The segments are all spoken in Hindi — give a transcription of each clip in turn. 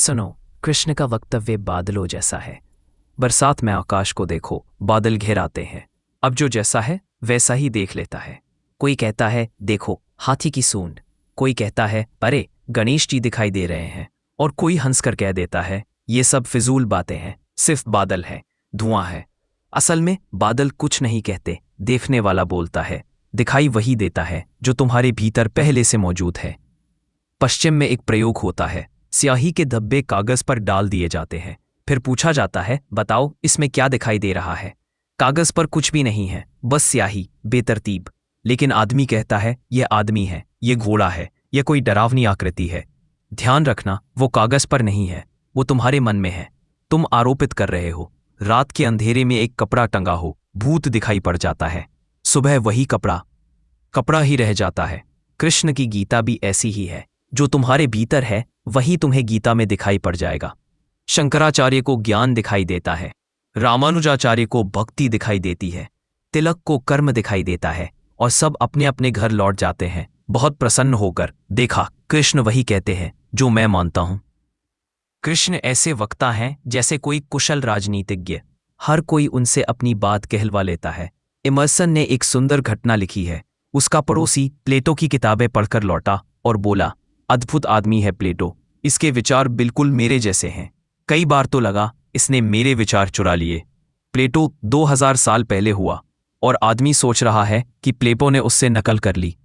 सुनो, कृष्ण का वक्तव्य बादलों जैसा है। बरसात में आकाश को देखो, बादल घेर आते हैं। अब जो जैसा है वैसा ही देख लेता है। कोई कहता है देखो हाथी की सूंड, कोई कहता है अरे गणेश जी दिखाई दे रहे हैं, और कोई हंसकर कह देता है ये सब फिजूल बातें हैं, सिर्फ बादल है, धुआं है। असल में बादल कुछ नहीं कहते, देखने वाला बोलता है। दिखाई वही देता है जो तुम्हारे भीतर पहले से मौजूद है। पश्चिम में एक प्रयोग होता है, स्याही के धब्बे कागज पर डाल दिए जाते हैं। फिर पूछा जाता है बताओ इसमें क्या दिखाई दे रहा है। कागज पर कुछ भी नहीं है, बस स्याही बेतरतीब। लेकिन आदमी कहता है यह आदमी है, ये घोड़ा है, यह कोई डरावनी आकृति है। ध्यान रखना, वो कागज पर नहीं है, वो तुम्हारे मन में है। तुम आरोपित कर रहे हो। रात के अंधेरे में एक कपड़ा टंगा हो, भूत दिखाई पड़ जाता है। सुबह वही कपड़ा ही रह जाता है। कृष्ण की गीता भी ऐसी ही है। जो तुम्हारे भीतर है वही तुम्हें गीता में दिखाई पड़ जाएगा। शंकराचार्य को ज्ञान दिखाई देता है, रामानुजाचार्य को भक्ति दिखाई देती है, तिलक को कर्म दिखाई देता है, और सब अपने अपने घर लौट जाते हैं बहुत प्रसन्न होकर। देखा, कृष्ण वही कहते हैं जो मैं मानता हूं। कृष्ण ऐसे वक्ता हैं जैसे कोई कुशल राजनीतिज्ञ। हर कोई उनसे अपनी बात कहलवा लेता है। इमर्सन ने एक सुंदर घटना लिखी है। उसका पड़ोसी प्लेटो की किताबें पढ़कर लौटा और बोला, अद्भुत आदमी है प्लेटो, इसके विचार बिल्कुल मेरे जैसे हैं। कई बार तो लगा इसने मेरे विचार चुरा लिए। प्लेटो 2000 साल पहले हुआ और आदमी सोच रहा है कि प्लेटो ने उससे नकल कर ली।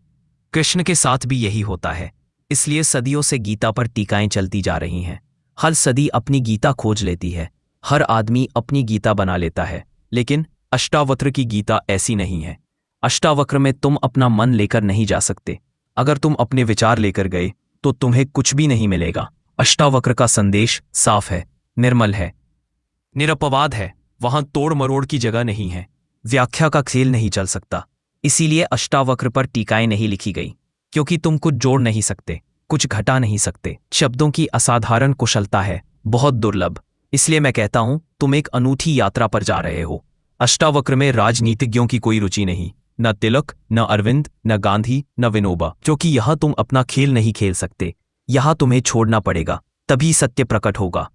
कृष्ण के साथ भी यही होता है। इसलिए सदियों से गीता पर टीकाएं चलती जा रही हैं। हर सदी अपनी गीता खोज लेती है, हर आदमी अपनी गीता बना लेता है। लेकिन अष्टावक्र की गीता ऐसी नहीं है। अष्टावक्र में तुम अपना मन लेकर नहीं जा सकते। अगर तुम अपने विचार लेकर गए तो तुम्हें कुछ भी नहीं मिलेगा। अष्टावक्र का संदेश साफ है, निर्मल है, निरपवाद है। वहां तोड़ मरोड़ की जगह नहीं है, व्याख्या का खेल नहीं चल सकता। इसीलिए अष्टावक्र पर टीकाएं नहीं लिखी गई, क्योंकि तुम कुछ जोड़ नहीं सकते, कुछ घटा नहीं सकते। शब्दों की असाधारण कुशलता है, बहुत दुर्लभ। इसलिए मैं कहता हूं तुम एक अनूठी यात्रा पर जा रहे हो। अष्टावक्र में राजनीतिज्ञों की कोई रुचि नहीं, न तिलक, न अरविंद, न गांधी, न विनोबा, क्योंकि यहां तुम अपना खेल नहीं खेल सकते। यहां तुम्हें छोड़ना पड़ेगा, तभी सत्य प्रकट होगा।